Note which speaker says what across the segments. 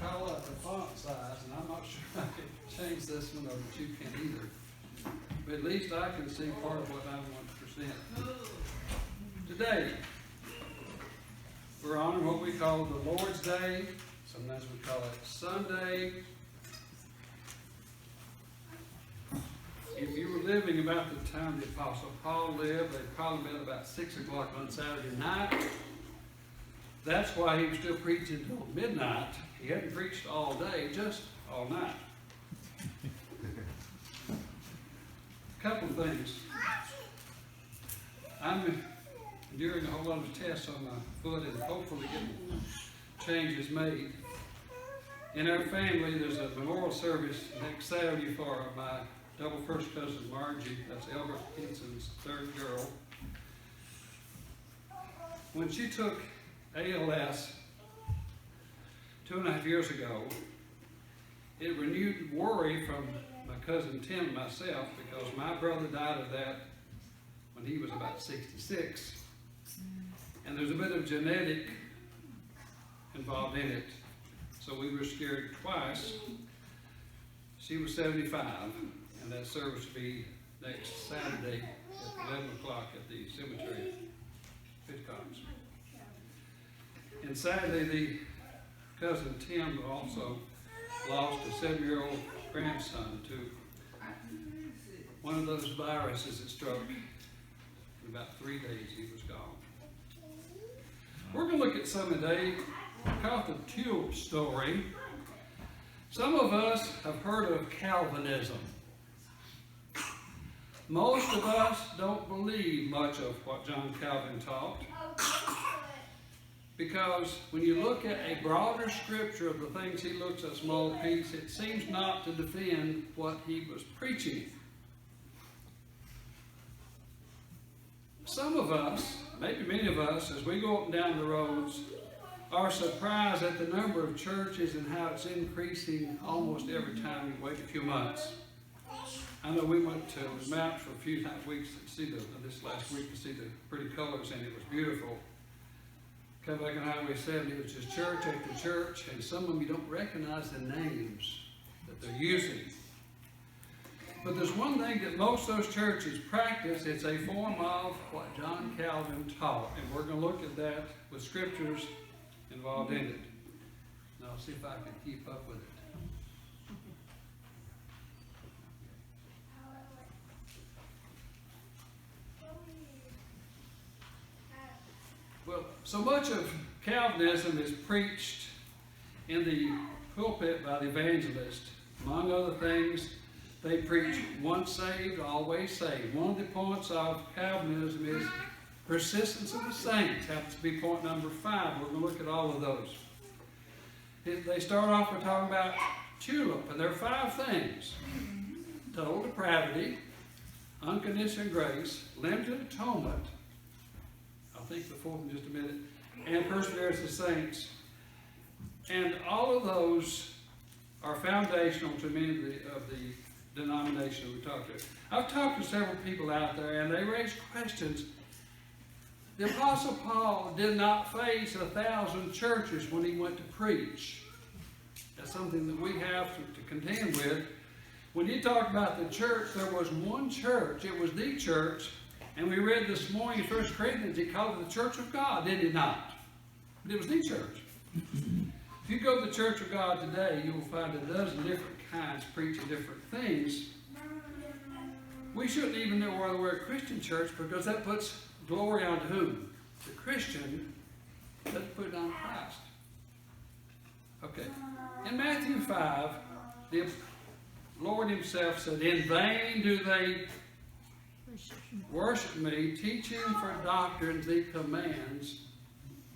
Speaker 1: call up the font size, and I'm not sure I can change this one, or that you can either. But at least I can see part of what I want to present. Today, we're honoring what we call the Lord's Day. Sometimes we call it Sunday. If you were living about the time the Apostle Paul lived, they'd probably been about 6 o'clock on Saturday night. That's why he was still preaching until midnight. He hadn't preached all day, just all night. A couple of things. I'm enduring a whole lot of tests on my foot, and hopefully getting changes made. In our family, there's a memorial service next Saturday for my double first cousin Margie. That's Roy Henson's third girl. When she took ALS 2.5 years ago, it renewed worry from my cousin Tim and myself, because my brother died of that when he was about 66. And there's a bit of genetic involved in it. So we were scared twice. She was 75, and that service will be next Saturday at 11 o'clock at the cemetery, Pitcocks. And sadly, the cousin Tim also lost a 7-year-old grandson to one of those viruses that struck. In about 3 days, he was gone. We're going to look at some today called the tulip story. Some of us have heard of Calvinism. Most of us don't believe much of what John Calvin taught, because when you look at a broader scripture of the things he looks at small piece, it seems not to defend what he was preaching. Some of us, maybe many of us, as we go up and down the roads, are surprised at the number of churches and how it's increasing almost every time we wait a few months. I know we went to the mountains for a few weeks to see this last week to see the pretty colors, and it was beautiful. Come back on Highway 70, it was just church after church, and some of them you don't recognize the names that they're using. But there's one thing that most of those churches practice. It's a form of what John Calvin taught, and we're going to look at that with scriptures involved in it. And I'll see if I can keep up with it. Well, so much of Calvinism is preached in the pulpit by the evangelist. Among other things, they preach once saved, always saved. One of the points of Calvinism is persistence of the saints. Happens to be point number 5. We're going to look at all of those. They start off with talking about tulip, and there are 5 things: total depravity, unconditional grace, limited atonement, I'll think the 4th in just a minute, and perseverance of saints. And all of those are foundational to many of the denomination we talked to. I've talked to several people out there, and they raise questions. The Apostle Paul did not face 1,000 churches when he went to preach. That's something that we have to contend with. When he talked about the church, there was one church. It was the church. And we read this morning in 1 Corinthians, he called it the church of God, did he not? But it was the church. If you go to the church of God today, you will find a dozen different kinds preaching different things. We shouldn't even know whether we're a Christian church, because that puts glory on whom? The Christian. Let's put it on Christ. Okay. In Matthew 5, the Lord himself said, "In vain do they worship me, teaching for doctrines the commands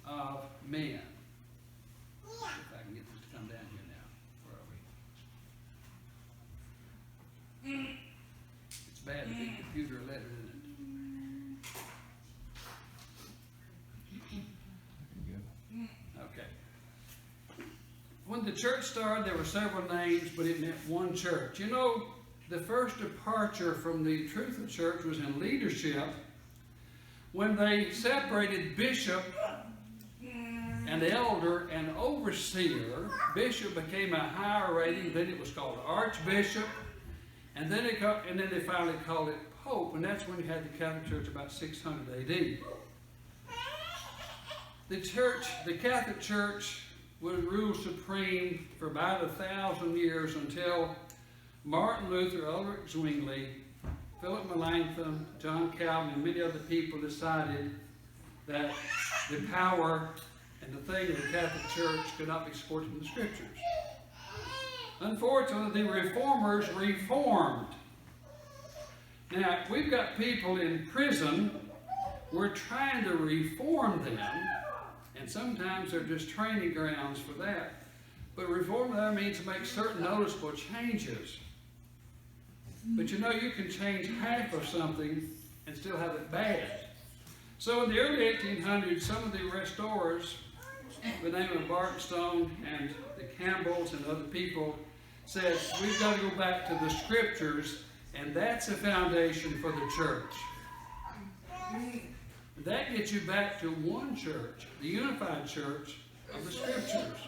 Speaker 1: of men." If I can get this to come down here now. Where are we? It's bad to be computer lettered, isn't it? Okay. When the church started, there were several names, but it meant one church. You know, the first departure from the truth of church was in leadership, when they separated bishop an elder, an overseer. Bishop became a higher rating. Then it was called archbishop. And then they finally called it pope. And that's when you had the Catholic Church about 600 AD. The Catholic Church would rule supreme for about 1,000 years until Martin Luther, Ulrich Zwingli, Philip Melanchthon, John Calvin, and many other people decided that the power and the thing of the Catholic Church could not be supported in the Scriptures. Unfortunately, the Reformers reformed. Now, we've got people in prison. We're trying to reform them, and sometimes they're just training grounds for that. But reform there means to make certain noticeable changes. But you know, you can change half of something and still have it bad. So in the early 1800s, some of the restorers, the name of Bartonstone and the Campbells and other people, said, we've got to go back to the Scriptures, and that's the foundation for the church. That gets you back to one church, the unified church of the Scriptures.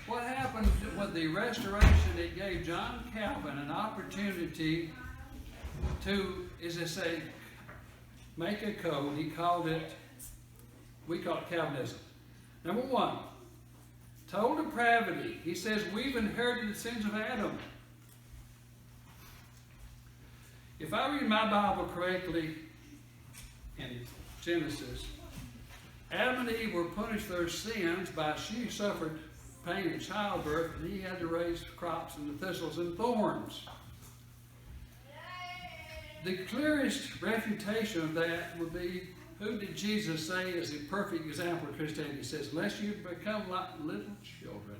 Speaker 1: What happened with the Restoration? It gave John Calvin an opportunity to, as they say, make a code. He called it, we call it Calvinism. Number one, total depravity. He says we've inherited the sins of Adam. If I read my Bible correctly in Genesis, Adam and Eve were punished for their sins by she suffered pain in childbirth, and he had to raise crops and the thistles and thorns. The clearest refutation of that would be, who did Jesus say is a perfect example of Christianity? He says, unless you become like little children.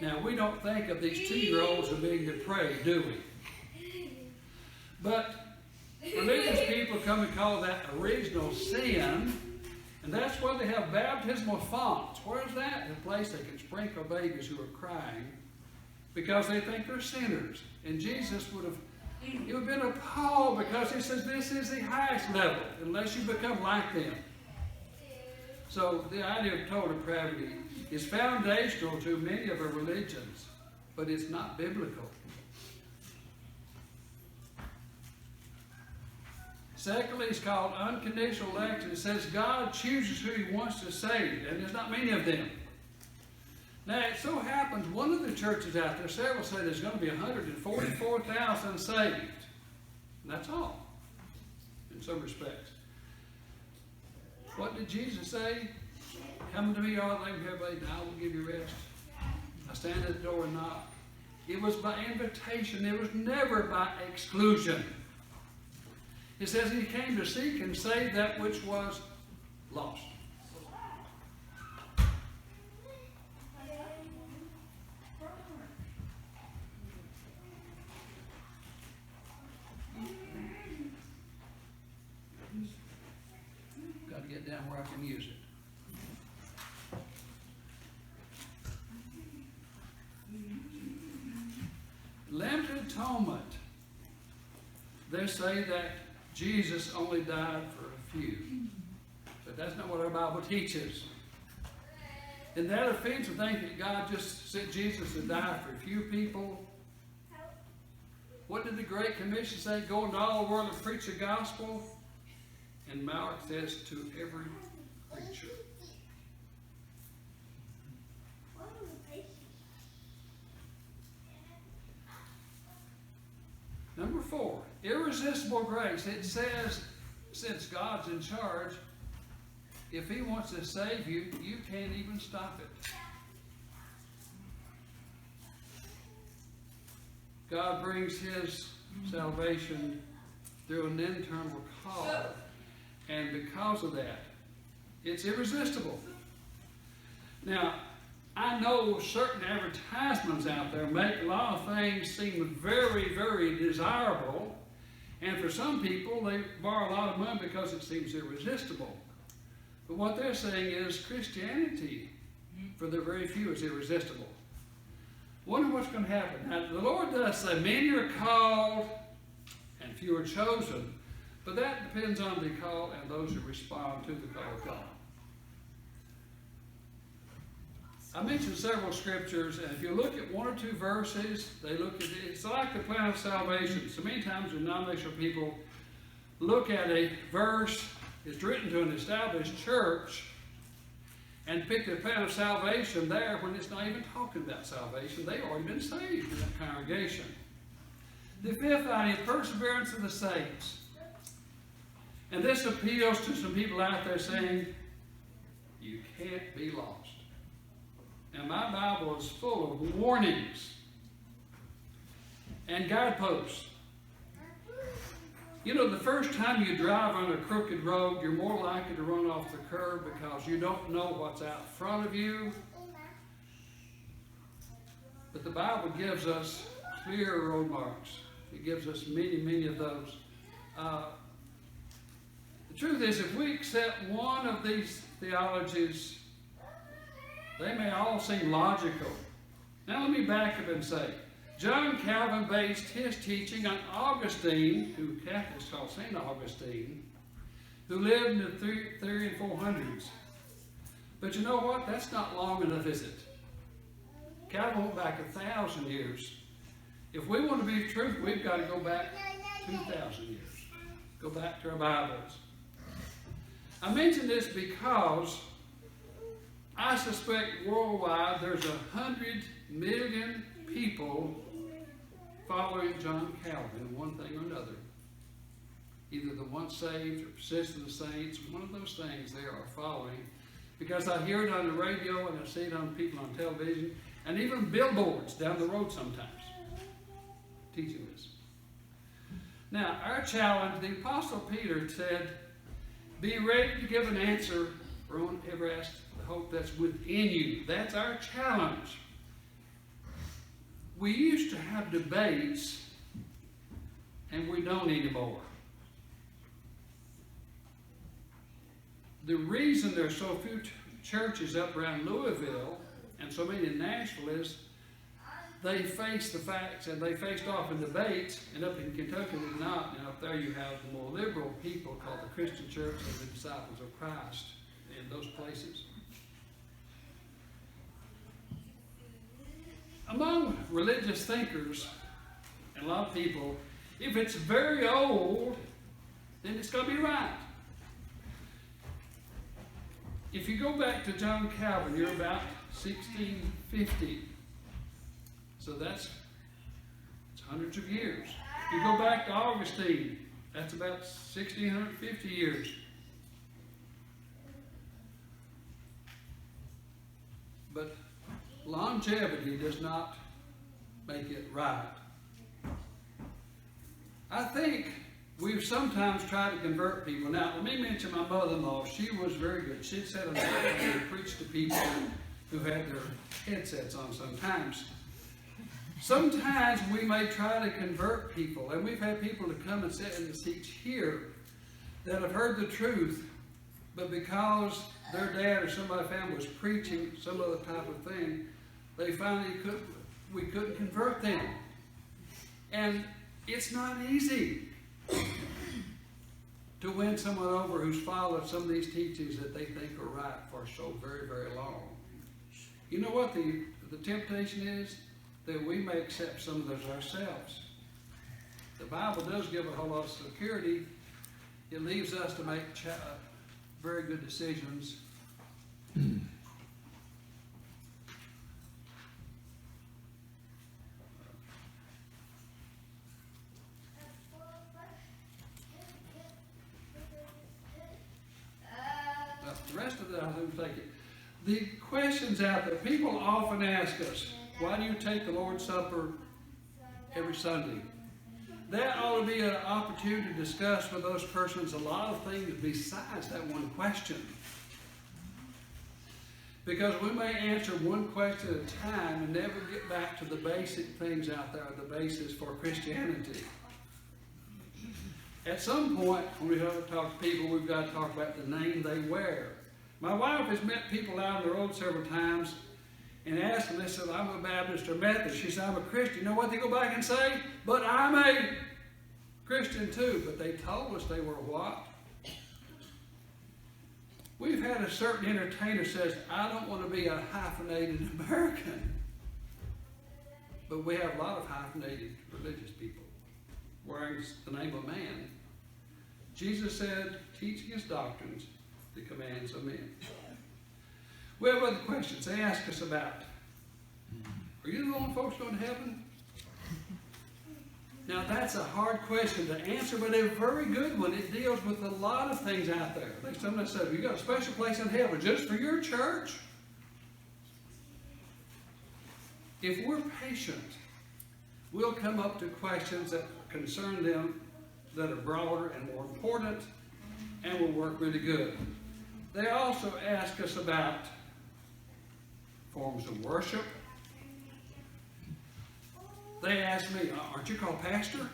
Speaker 1: Now, we don't think of these 2-year-olds as being depraved, do we? But religious people come and call that original sin, and that's why they have baptismal fonts. Where's that? The place they can sprinkle babies who are crying because they think they're sinners. And Jesus would have been appalled because he says this is the highest level unless you become like them. So the idea of total depravity is foundational to many of our religions, but it's not biblical. Secondly, it's called unconditional election. It says God chooses who he wants to save, and there's not many of them. Now, it so happens one of the churches out there, several say there's going to be 144,000 saved. That's all, in some respects. What did Jesus say? Come to me, all they who have laid, and I will give you rest. I stand at the door and knock. It was by invitation. It was never by exclusion. It says he came to seek and save that which was lost. Got to get down where I can use it. Limited atonement. They say that Jesus only died for a few. But that's not what our Bible teaches. In that offensive thing that God just sent Jesus to die for a few people, what did the Great Commission say? Go into all the world and preach the gospel. And Mark says to every creature. Number 4, irresistible grace. It says, since God's in charge, if he wants to save you, you can't even stop it. God brings his salvation through an internal call. And because of that, it's irresistible. Now, I know certain advertisements out there make a lot of things seem very, very desirable. And for some people, they borrow a lot of money because it seems irresistible. But what they're saying is Christianity, for the very few, is irresistible. Wonder what's going to happen. Now, the Lord does say, many are called and few are chosen. But that depends on the call and those who respond to the call of God. I mentioned several scriptures, and if you look at one or two verses, they look at it's like the plan of salvation. So many times denominational people look at a verse, it's written to an established church, and pick the plan of salvation there when it's not even talking about salvation. They've already been saved in that congregation. The fifth idea, perseverance of the saints. And this appeals to some people out there saying, you can't be lost. And my Bible is full of warnings and guideposts. You know, the first time you drive on a crooked road, you're more likely to run off the curb because you don't know what's out front of you. But the Bible gives us clear road marks. It gives us many, many of those. The truth is, if we accept one of these theologies, they may all seem logical. Now let me back up and say, John Calvin based his teaching on Augustine, who Catholics call St. Augustine, who lived in the 300 and 400s. But you know what? That's not long enough, is it? Calvin went back 1,000 years. If we want to be true, we've got to go back 2,000 years. Go back to our Bibles. I mention this because I suspect worldwide there's 100 million people following John Calvin in one thing or another. Either the once saved or persist of the saints, one of those things they are following. Because I hear it on the radio and I see it on people on television and even billboards down the road sometimes teaching this. Now, our challenge, the Apostle Peter said, be ready to give an answer for whoever asks the hope that's within you. That's our challenge. We used to have debates, and we don't anymore. The reason there's so few churches up around Louisville and so many in Nashville is they face the facts, and they faced off in debates, and up in Kentucky they not. And up there you have the more liberal people called the Christian Church and the Disciples of Christ in those places. Among religious thinkers, and a lot of people, if it's very old, then it's going to be right. If you go back to John Calvin, you're about 1650. So it's hundreds of years. If you go back to Augustine, that's about 1650 years. But longevity does not make it right. I think we've sometimes tried to convert people. Now, let me mention my mother-in-law. She was very good. She'd sit on the pulpit and preach to people who had their headsets on sometimes. Sometimes we may try to convert people, and we've had people to come and sit in the seats here that have heard the truth, but because their dad or somebody in the family was preaching some other type of thing, they finally we couldn't convert them. And it's not easy to win someone over who's followed some of these teachings that they think are right for so very, very long. You know what the temptation is? That we may accept some of those ourselves. The Bible does give a whole lot of security. It leaves us to make very good decisions. The rest of that, I didn't take it. The questions out there, people often ask us, why do you take the Lord's Supper every Sunday? That ought to be an opportunity to discuss with those persons a lot of things besides that one question. Because we may answer one question at a time and never get back to the basic things out there, the basis for Christianity. At some point, when we talk to people, we've got to talk about the name they wear. My wife has met people out on the road several times and asked them, they said, I'm a Baptist or Methodist. She said, I'm a Christian. You know what they go back and say? But I'm a Christian. Christian too, but they told us they were what? We've had a certain entertainer says, I don't want to be a hyphenated American. But we have a lot of hyphenated religious people wearing the name of man. Jesus said, teaching his doctrines, the commands of men. We have other questions they ask us about. Are you the only folks going to heaven? Now that's a hard question to answer, but a very good one. It deals with a lot of things out there. Like somebody said, you got a special place in heaven just for your church? If we're patient, we'll come up to questions that concern them that are broader and more important, and will work really good. They also ask us about forms of worship. They ask me, aren't you called pastor?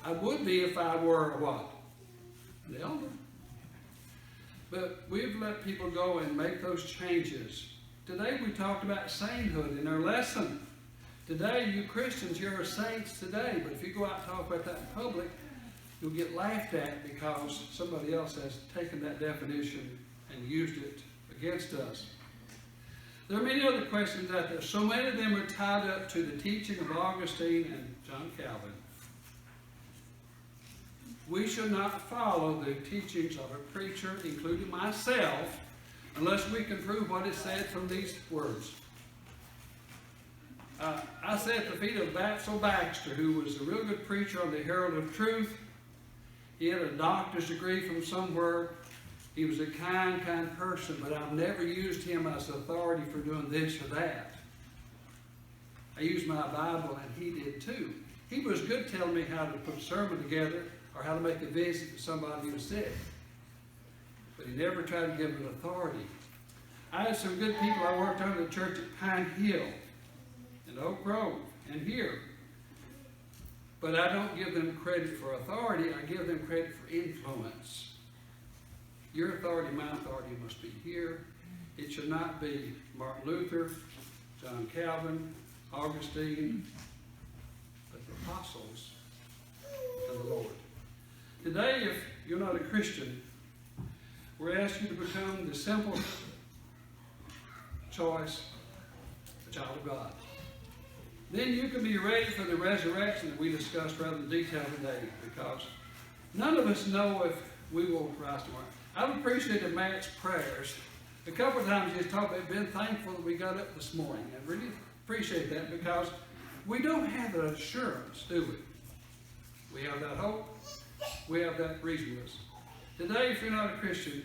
Speaker 1: I would be if I were a what? An elder. But we've let people go and make those changes. Today we talked about sainthood in our lesson. Today, you Christians, you're saints today. But if you go out and talk about that in public, you'll get laughed at because somebody else has taken that definition and used it against us. There are many other questions out there. So many of them are tied up to the teaching of Augustine and John Calvin. We should not follow the teachings of a preacher, including myself, unless we can prove what is said from these words. I sat at the feet of Batsell Baxter, who was a real good preacher on the Herald of Truth. He had a doctor's degree from somewhere. He was a kind person, but I've never used him as authority for doing this or that. I used my Bible, and he did too. He was good telling me how to put a sermon together or how to make a visit to somebody who was sick. But he never tried to give an authority. I had some good people I worked under the church at Pine Hill, in Oak Grove, and here. But I don't give them credit for authority. I give them credit for influence. Your authority, my authority must be here. It should not be Martin Luther, John Calvin, Augustine, but the apostles of the Lord. Today, if you're not a Christian, we're asking you to become the simple choice, a child of God. Then you can be ready for the resurrection that we discussed rather in detail today, because none of us know if we will rise tomorrow. I've appreciated Matt's prayers. A couple of times he's talked about being thankful that we got up this morning. I really appreciate that, because we don't have that assurance, do we? We have that hope. We have that reasonableness. Today, if you're not a Christian,